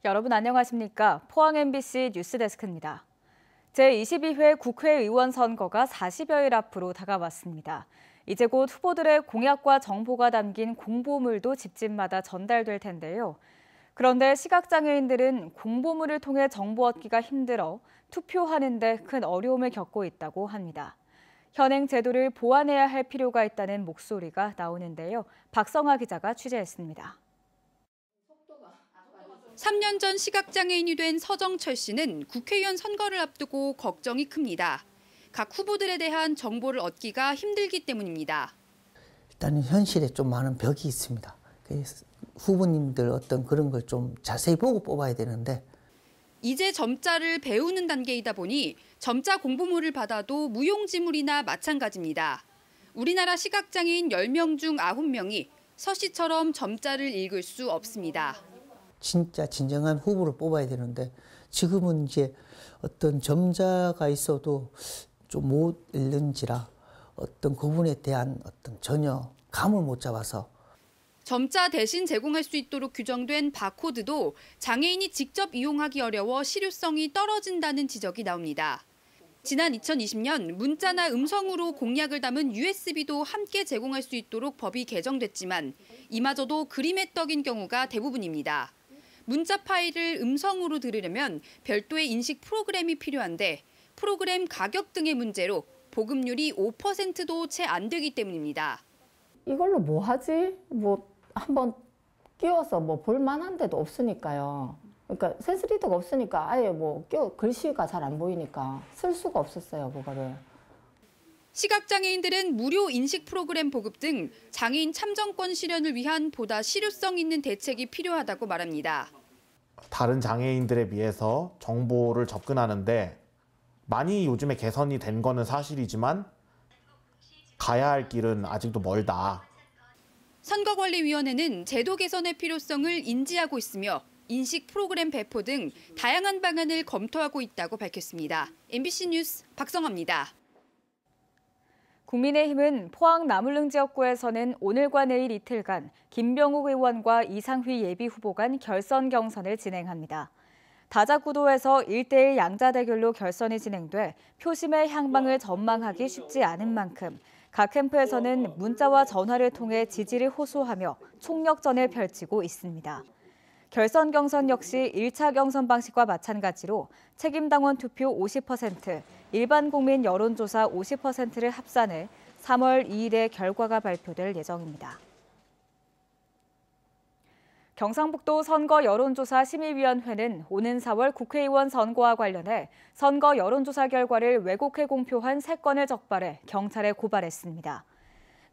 여러분 안녕하십니까? 포항 MBC 뉴스데스크입니다. 제22회 국회의원 선거가 40여일 앞으로 다가왔습니다. 이제 곧 후보들의 공약과 정보가 담긴 공보물도 집집마다 전달될 텐데요. 그런데 시각장애인들은 공보물을 통해 정보 얻기가 힘들어 투표하는 데 큰 어려움을 겪고 있다고 합니다. 현행 제도를 보완해야 할 필요가 있다는 목소리가 나오는데요. 박성아 기자가 취재했습니다. 3년 전 시각장애인이 된 서정철 씨는 국회의원 선거를 앞두고 걱정이 큽니다. 각 후보들에 대한 정보를 얻기가 힘들기 때문입니다. 일단은 현실에 좀 많은 벽이 있습니다. 후보님들 어떤 그런 걸 좀 자세히 보고 뽑아야 되는데 이제 점자를 배우는 단계이다 보니 점자 공보물을 받아도 무용지물이나 마찬가지입니다. 우리나라 시각장애인 10명 중 9명이 서 씨처럼 점자를 읽을 수 없습니다. 진짜 진정한 후보를 뽑아야 되는데 지금은 이제 어떤 점자가 있어도 좀 못 읽는지라 어떤 그분에 대한 어떤 전혀 감을 못 잡아서 점자 대신 제공할 수 있도록 규정된 바코드도 장애인이 직접 이용하기 어려워 실효성이 떨어진다는 지적이 나옵니다. 지난 2020년 문자나 음성으로 공약을 담은 USB도 함께 제공할 수 있도록 법이 개정됐지만 이마저도 그림에 떡인 경우가 대부분입니다. 문자 파일을 음성으로 들으려면 별도의 인식 프로그램이 필요한데 프로그램 가격 등의 문제로 보급률이 5%도 채 안 되기 때문입니다. 이걸로 뭐 하지? 뭐 한번 끼워서 뭐 볼만한 데도 없으니까요. 그러니까 센스리더가 없으니까 아예 뭐 글씨가 잘 안 보이니까 쓸 수가 없었어요, 그거를. 시각장애인들은 무료 인식 프로그램 보급 등 장애인 참정권 실현을 위한 보다 실효성 있는 대책이 필요하다고 말합니다. 다른 장애인들에 비해서 정보를 접근하는데 많이 요즘에 개선이 된 거는 사실이지만 가야 할 길은 아직도 멀다. 선거관리위원회는 제도 개선의 필요성을 인지하고 있으며 인식 프로그램 배포 등 다양한 방안을 검토하고 있다고 밝혔습니다. MBC 뉴스 박성아입니다. 국민의힘은 포항 남울릉 지역구에서는 오늘과 내일 이틀간 김병욱 의원과 이상휘 예비후보 간 결선 경선을 진행합니다. 다자구도에서 1대1 양자 대결로 결선이 진행돼 표심의 향방을 전망하기 쉽지 않은 만큼 각 캠프에서는 문자와 전화를 통해 지지를 호소하며 총력전을 펼치고 있습니다. 결선 경선 역시 1차 경선 방식과 마찬가지로 책임당원 투표 50%, 일반 국민 여론조사 50%를 합산해 3월 2일에 결과가 발표될 예정입니다. 경상북도 선거 여론조사 심의위원회는 오는 4월 국회의원 선거와 관련해 선거 여론조사 결과를 왜곡해 공표한 3건을 적발해 경찰에 고발했습니다.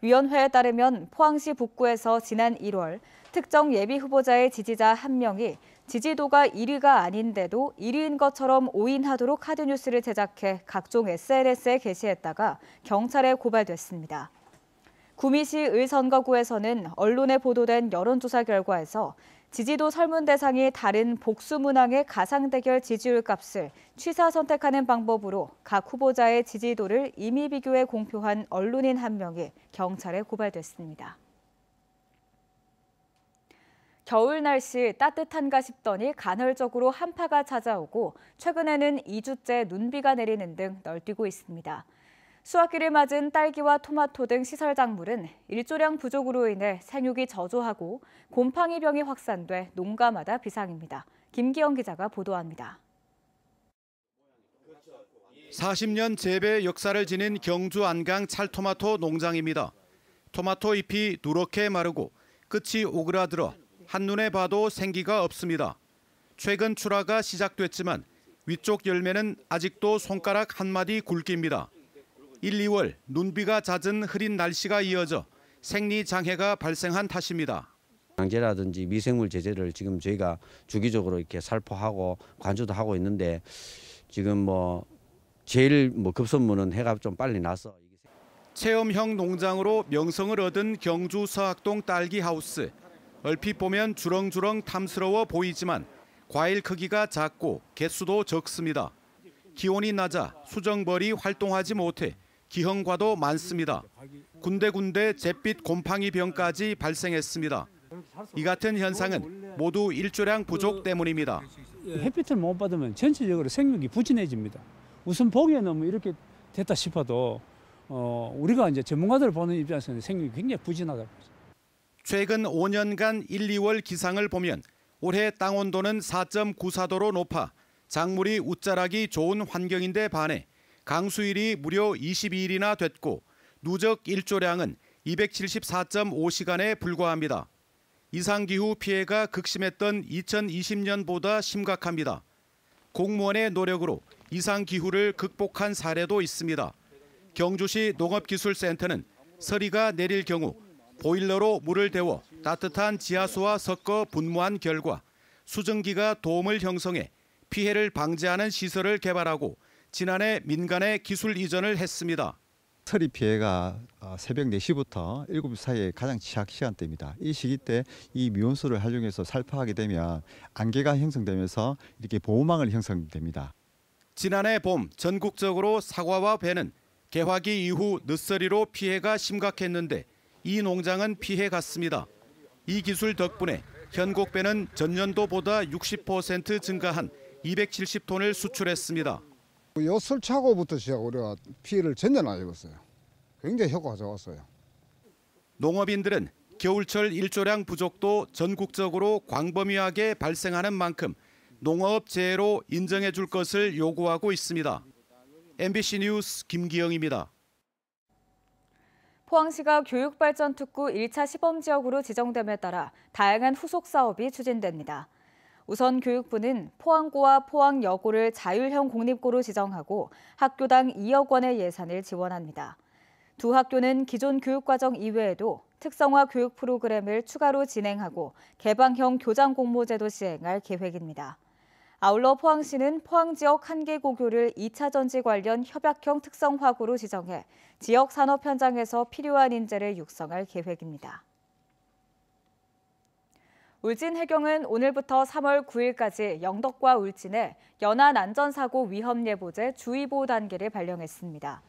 위원회에 따르면 포항시 북구에서 지난 1월 특정 예비후보자의 지지자 1명이 지지도가 1위가 아닌데도 1위인 것처럼 오인하도록 카드뉴스를 제작해 각종 SNS에 게시했다가 경찰에 고발됐습니다. 구미시 을선거구에서는 언론에 보도된 여론조사 결과에서 지지도 설문 대상이 다른 복수문항의 가상대결 지지율 값을 취사 선택하는 방법으로 각 후보자의 지지도를 임의 비교해 공표한 언론인 1명이 경찰에 고발됐습니다. 겨울 날씨 따뜻한가 싶더니 간헐적으로 한파가 찾아오고 최근에는 2주째 눈비가 내리는 등 널뛰고 있습니다. 수확기를 맞은 딸기와 토마토 등 시설 작물은 일조량 부족으로 인해 생육이 저조하고 곰팡이 병이 확산돼 농가마다 비상입니다. 김기영 기자가 보도합니다. 40년 재배 역사를 지닌 경주 안강 찰토마토 농장입니다. 토마토 잎이 누렇게 마르고 끝이 오그라들어 한눈에 봐도 생기가 없습니다. 최근 출하가 시작됐지만 위쪽 열매는 아직도 손가락 한마디 굵기입니다. 1, 2월 눈비가 잦은 흐린 날씨가 이어져 생리 장애가 발생한 탓입니다. 양제라든지 미생물 제재를 지금 저희가 주기적으로 이렇게 살포하고 관주도 하고 있는데 지금 제일 급선무는 해가 좀 빨리 나서 체험형 농장으로 명성을 얻은 경주 서학동 딸기 하우스. 얼핏 보면 주렁주렁 탐스러워 보이지만 과일 크기가 작고 개수도 적습니다. 기온이 낮아 수정벌이 활동하지 못해 기형과도 많습니다. 군데군데 잿빛 곰팡이 병까지 발생했습니다. 이 같은 현상은 모두 일조량 부족 때문입니다. 햇빛을 못 받으면 전체적으로 생육이 부진해집니다. 우선 보기에는 뭐 이렇게 됐다 싶어도 우리가 이제 전문가들 보는 입장에서는 생육이 굉장히 부진하다고. 최근 5년간 1, 2월 기상을 보면 올해 땅 온도는 4.94도로 높아 작물이 웃자라기 좋은 환경인데 반해 강수일이 무려 22일이나 됐고 누적 일조량은 274.5시간에 불과합니다. 이상기후 피해가 극심했던 2020년보다 심각합니다. 공무원의 노력으로 이상기후를 극복한 사례도 있습니다. 경주시 농업기술센터는 서리가 내릴 경우 보일러로 물을 데워 따뜻한 지하수와 섞어 분무한 결과 수증기가 도움을 형성해 피해를 방지하는 시설을 개발하고 지난해 민간에 기술 이전을 했습니다. 서리 피해가 새벽 4시부터 7시 사이에 가장 취약 시간대입니다. 이 시기 때 이 미온수를 활용해서 살포하게 되면 안개가 형성되면서 이렇게 보호망을 형성됩니다. 지난해 봄 전국적으로 사과와 배는 개화기 이후 늦서리로 피해가 심각했는데 이 농장은 피해 갔습니다. 이 기술 덕분에 현곡배는 전년도보다 60% 증가한 270톤을 수출했습니다. 요 설치하고부터 시작 우리가 피해를 전혀 안 입었어요. 굉장히 효과가 좋았어요. 농업인들은 겨울철 일조량 부족도 전국적으로 광범위하게 발생하는 만큼 농업 재해로 인정해 줄 것을 요구하고 있습니다. MBC 뉴스 김기영입니다. 포항시가 교육발전특구 1차 시범지역으로 지정됨에 따라 다양한 후속 사업이 추진됩니다. 우선 교육부는 포항고와 포항여고를 자율형 공립고로 지정하고 학교당 2억 원의 예산을 지원합니다. 두 학교는 기존 교육과정 이외에도 특성화 교육 프로그램을 추가로 진행하고 개방형 교장 공모제도 시행할 계획입니다. 아울러 포항시는 포항 지역 1개 고교를 2차 전지 관련 협약형 특성화고로 지정해 지역 산업 현장에서 필요한 인재를 육성할 계획입니다. 울진해경은 오늘부터 3월 9일까지 영덕과 울진에 연안 안전사고 위험예보제 주의보 단계를 발령했습니다.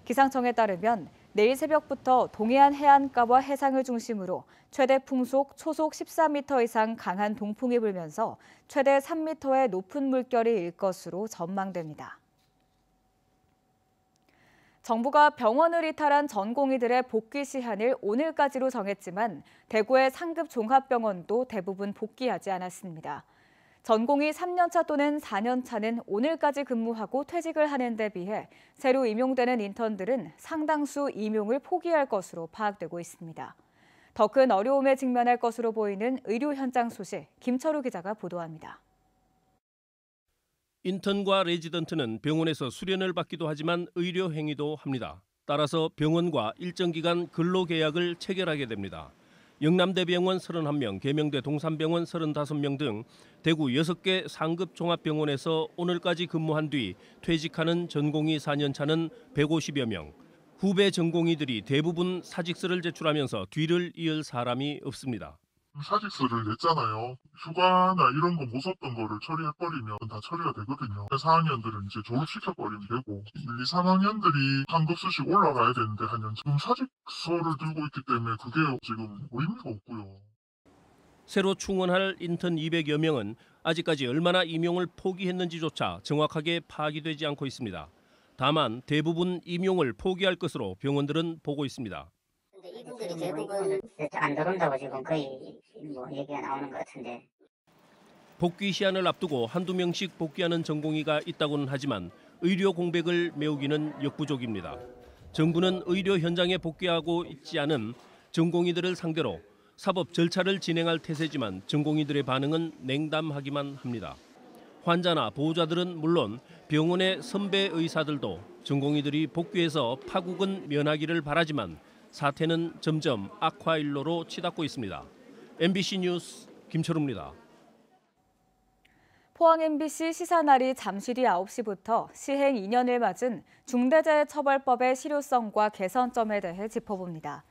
기상청에 따르면 내일 새벽부터 동해안 해안가와 해상을 중심으로 최대 풍속 초속 14m 이상 강한 동풍이 불면서 최대 3m의 높은 물결이 일 것으로 전망됩니다. 정부가 병원을 이탈한 전공의들의 복귀 시한을 오늘까지로 정했지만 대구의 상급 종합병원도 대부분 복귀하지 않았습니다. 전공의 3년차 또는 4년차는 오늘까지 근무하고 퇴직을 하는 데 비해 새로 임용되는 인턴들은 상당수 임용을 포기할 것으로 파악되고 있습니다. 더 큰 어려움에 직면할 것으로 보이는 의료 현장 소식 김철우 기자가 보도합니다. 인턴과 레지던트는 병원에서 수련을 받기도 하지만 의료 행위도 합니다. 따라서 병원과 일정 기간 근로계약을 체결하게 됩니다. 영남대병원 31명, 계명대 동산병원 35명 등 대구 6개 상급 종합병원에서 오늘까지 근무한 뒤 퇴직하는 전공의 4년차는 150여 명. 후배 전공의들이 대부분 사직서를 제출하면서 뒤를 이을 사람이 없습니다. 사직서를 냈잖아요. 휴가나 이런 거 못 썼던 거를 처리해버리면 다 처리가 되거든요. 4학년들은 이제 졸업시켜버리면 되고 1, 2, 3학년들이 한 급수씩 올라가야 되는데 지금 사직서를 들고 있기 때문에 그게 지금 의미가 없고요. 새로 충원할 인턴 200여 명은 아직까지 얼마나 임용을 포기했는지조차 정확하게 파악이 되지 않고 있습니다. 다만 대부분 임용을 포기할 것으로 병원들은 보고 있습니다. 이분들이 대부분 안 들어온다고 지금 거의 얘기가 나오는 것 같은데. 복귀 시한을 앞두고 한두 명씩 복귀하는 전공의가 있다고는 하지만 의료 공백을 메우기는 역부족입니다. 정부는 의료 현장에 복귀하고 있지 않은 전공의들을 상대로 사법 절차를 진행할 태세지만 전공의들의 반응은 냉담하기만 합니다. 환자나 보호자들은 물론 병원의 선배 의사들도 전공의들이 복귀해서 파국은 면하기를 바라지만 사태는 점점 악화 일로로 치닫고 있습니다. MBC 뉴스 김철우입니다. 포항 MBC 시사날이 잠시 뒤 9시부터 시행 2년을 맞은 중대재해처벌법의 실효성과 개선점에 대해 짚어봅니다.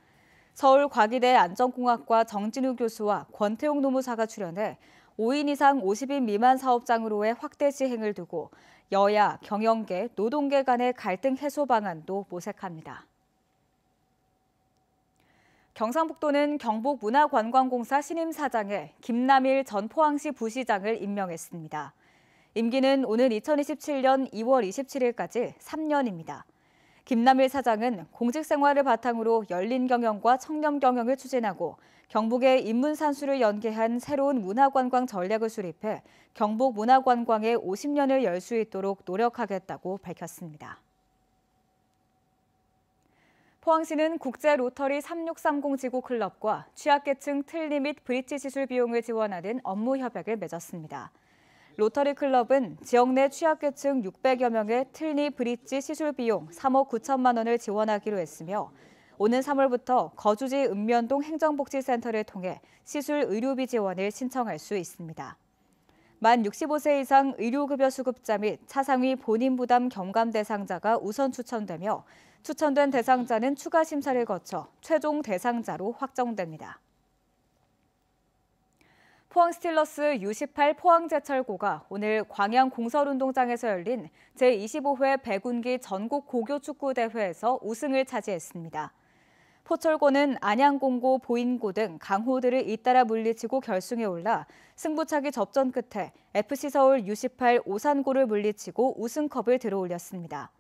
서울과기대 안전공학과 정진우 교수와 권태용 노무사가 출연해 5인 이상 50인 미만 사업장으로의 확대 시행을 두고 여야, 경영계, 노동계 간의 갈등 해소 방안도 모색합니다. 경상북도는 경북문화관광공사 신임 사장에 김남일 전 포항시 부시장을 임명했습니다. 임기는 오는 2027년 2월 27일까지 3년입니다. 김남일 사장은 공직 생활을 바탕으로 열린 경영과 청렴 경영을 추진하고 경북의 인문산수를 연계한 새로운 문화관광 전략을 수립해 경북 문화관광의 50년을 열 수 있도록 노력하겠다고 밝혔습니다. 포항시는 국제 로터리 3630 지구 클럽과 취약계층 틀니 및 브릿지 시술 비용을 지원하는 업무 협약을 맺었습니다. 로터리 클럽은 지역 내 취약계층 600여 명의 틀니 브릿지 시술 비용 3억 9천만 원을 지원하기로 했으며 오는 3월부터 거주지 읍면동 행정복지센터를 통해 시술 의료비 지원을 신청할 수 있습니다. 만 65세 이상 의료급여 수급자 및 차상위 본인 부담 경감 대상자가 우선 추천되며 추천된 대상자는 추가 심사를 거쳐 최종 대상자로 확정됩니다. 포항 스틸러스 U18 포항제철고가 오늘 광양 공설운동장에서 열린 제25회 백운기 전국 고교축구대회에서 우승을 차지했습니다. 포철고는 안양공고, 보인고 등 강호들을 잇따라 물리치고 결승에 올라 승부차기 접전 끝에 FC서울 U18 오산고를 물리치고 우승컵을 들어올렸습니다.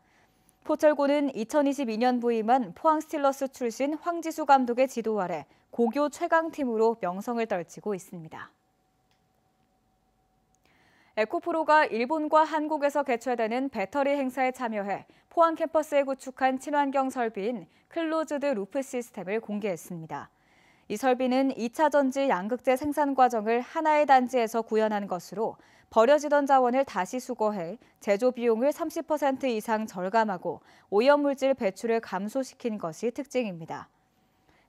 포철고는 2022년 부임한 포항 스틸러스 출신 황지수 감독의 지도 아래 고교 최강팀으로 명성을 떨치고 있습니다. 에코프로가 일본과 한국에서 개최되는 배터리 행사에 참여해 포항 캠퍼스에 구축한 친환경 설비인 클로즈드 루프 시스템을 공개했습니다. 이 설비는 2차 전지 양극재 생산 과정을 하나의 단지에서 구현한 것으로 버려지던 자원을 다시 수거해 제조 비용을 30% 이상 절감하고 오염물질 배출을 감소시킨 것이 특징입니다.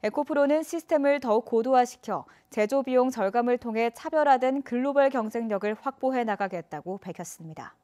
에코프로는 시스템을 더욱 고도화시켜 제조 비용 절감을 통해 차별화된 글로벌 경쟁력을 확보해 나가겠다고 밝혔습니다.